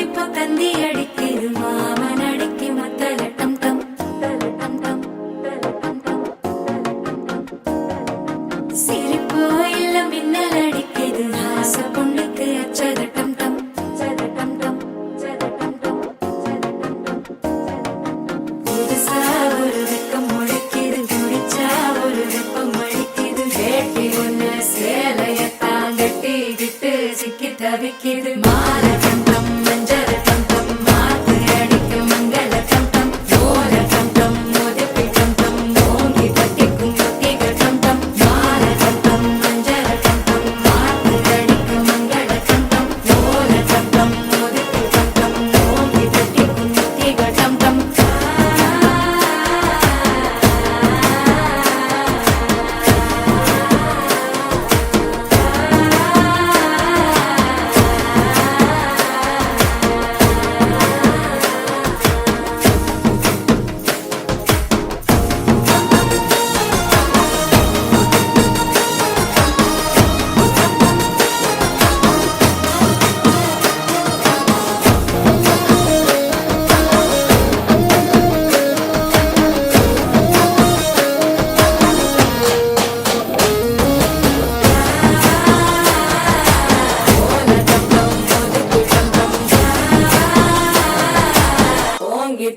இப்ப தந்தி அடிக்குது மாமன் அடிக்கு மத்தல டம் டம் டம் டம். சிரிப்போ இல்ல மின்னல் அடிக்குது ஆச பொண்ணுக்கு அச்சத டம் டம் டம் டம். புதுசா ஒரு வெக்கம் முளைக்குது குடிச்சா ஒரு வெப்பம் அடிக்குது வேட்டி ஒண்ணு சேலையத்தான் கட்டிக்கிட்டு சிக்கி தவிக்குது மாற டம் டம் மஞ்சள் டம் டம் மாத்து அடிக்க மங்கள டம் டம் ஓர டம் டம் மோதிப்பி டம் டம் ஓங்கி தட்டிக்கும் ஒத்திக டம் டம் மாற டம் டம் மஞ்சள் டம் டம் மாத்து அடிக்க மங்கள டம் டம் ஓர டம் டம் மோதிப்பி டம் டம் ஓங்கி தட்டிக்கும் ஒத்திக டம் டம்.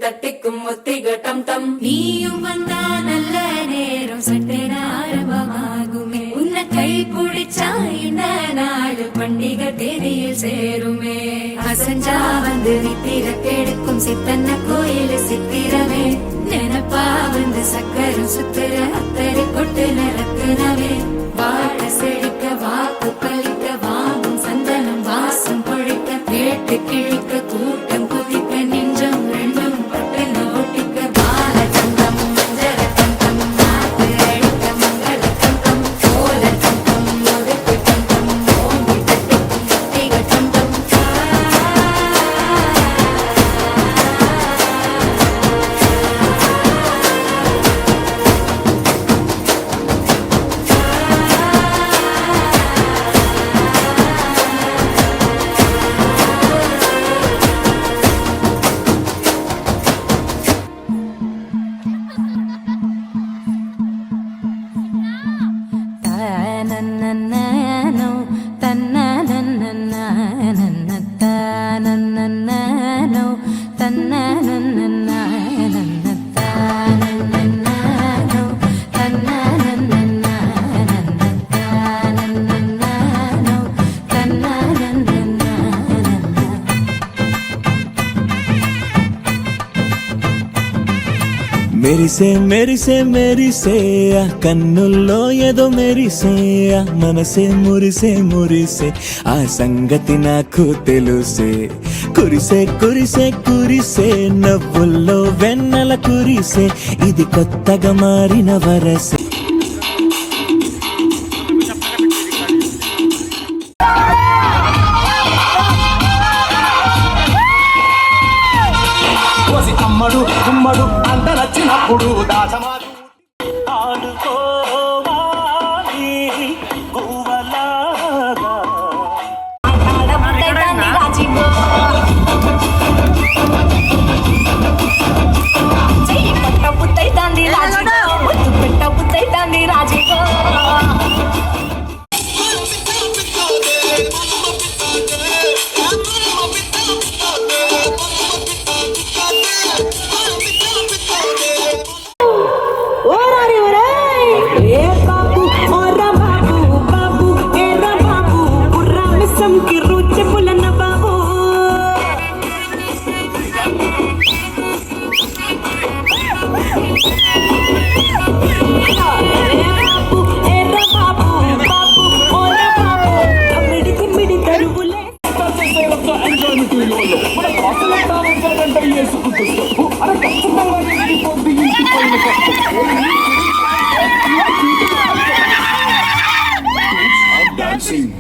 தட்டிக்கும் ஒத்திக டம் டம். நீயும் வந்தா நல்ல நேரம் சட்டென ஆரம்பமாகுமே உன்னை கை பிடிச்சா இந்த நாடு பண்டிகை தேதியில் சேருமே அசஞ்சா வந்து நித்திர கெடுக்கும் சித்தன்ன கோயில் சித்திரமே நினப்பா வந்து சக்கரம் சுத்துற அத்தரை கொட்டு நிறக்குனவே வாழ செழிக்க வாக்கு பலிக்க வாங்கும் சந்தனம் வாசம் பொழிக்க கேட்டு கிழிக்க கூட்டம் குதிக்க நெஞ்சம் ரெண்டும் பட்டுன்னு ஒட்டிக்க பால தந்தம் மஞ்சள தந்தம் மாத்து அடிக்க மங்கள தந்தம் கோல தந்தம் ஒதுக்கு தந்தம் ஓங்கி தட்டிக்கும் ஒத்திக தந்தம். మెరిసే కన్నుల్లో ఏదో మెరిసే మనసే మురిసే ఆ సంగతి నాకు తెలుసే కురిసే నవ్వుల్లో వెన్నెల కురిసే ఇది కొత్తగా మారిన వరసే. గుమ్మడు అంత నచ్చినప్పుడు దాచమాడు ఆడుకోవాలి గువ్వలాగా రాజీగో dancing,